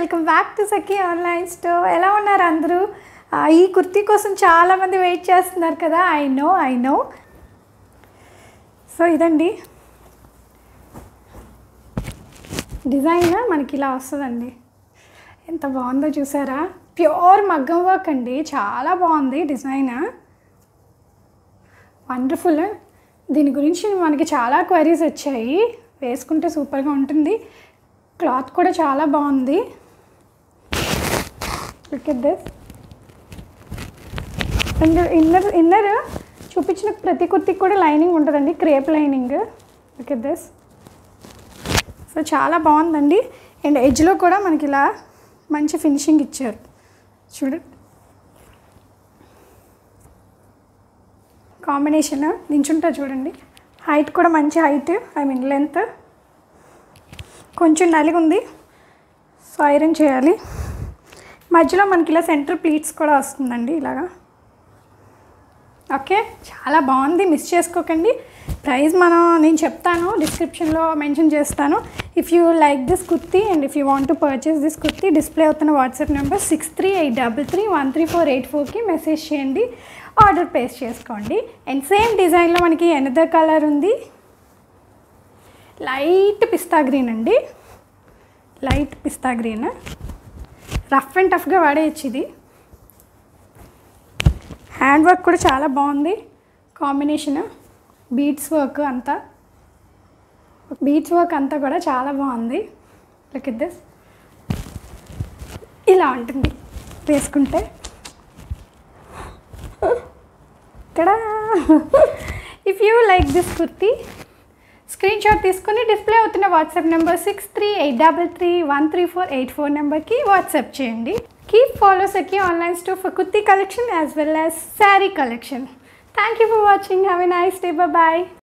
Welcome back to Sakhi online store. ఎలా ఉన్నారు అందరూ? ఈ కుర్తీ కోసం చాలామంది వెయిట్ చేస్తున్నారు కదా. I know. సో ఇదండి డిజైన్, మనకి ఇలా వస్తుందండి. ఎంత బాగుందో చూసారా? ప్యూర్ మగ్గం వర్క్ అండి, చాలా బాగుంది డిజైన్, వండర్ఫుల్. దీని గురించి మనకి చాలా క్వైరీస్ వచ్చాయి. వేసుకుంటే సూపర్గా ఉంటుంది, క్లాత్ కూడా చాలా బాగుంది. Look at this. And inner చూపించిన ప్రతి కుర్తికి కూడా లైనింగ్ ఉంటుందండి, crepe lining. Look at this. So చాలా బాగుందండి. అండ్ ఎడ్జ్లో కూడా మనకి ఇలా మంచి ఫినిషింగ్ ఇచ్చారు చూడండి. కాంబినేషన్ నించుంటా చూడండి. హైట్ కూడా మంచి హైట్, లెంత్. కొంచెం నలిగి ఉంది, సో ఐరన్ చేయాలి. మధ్యలో మనకి ఇలా సెంటర్ ప్లీట్స్ కూడా వస్తుందండి ఇలాగా. ఓకే, చాలా బాగుంది, మిస్ చేసుకోకండి. ప్రైస్ నేను చెప్తాను, డిస్క్రిప్షన్లో మెన్షన్ చేస్తాను. If you like this kurti and if you want to purchase this kurti, display అవుతున్న వాట్సాప్ నెంబర్ 63833134కి మెసేజ్ చేయండి, ఆర్డర్ ప్లేస్ చేసుకోండి. అండ్ సేమ్ డిజైన్లో మనకి ఎనదర్ కలర్ ఉంది, లైట్ పిస్తా గ్రీన్ అండి. Light pista green, rough and టఫ్గా వాడేయచ్చు ఇది. హ్యాండ్ వర్క్ కూడా చాలా బాగుంది, కాంబినేషన్ బీడ్స్ వర్క్ అంతా కూడా చాలా బాగుంది. Look at this. ఇలా ఉంటుంది వేసుకుంటే. Tada! If you like this kurti, screenshot తీసుకొని డిస్ప్లే అవుతున్న వాట్సాప్ నెంబర్ 6383313484 నెంబర్కి వాట్సాప్ చేయండి. Keep follow Sakhi online store for kurti collection as well as sari collection. Thank you for watching. Have a nice day. Bye.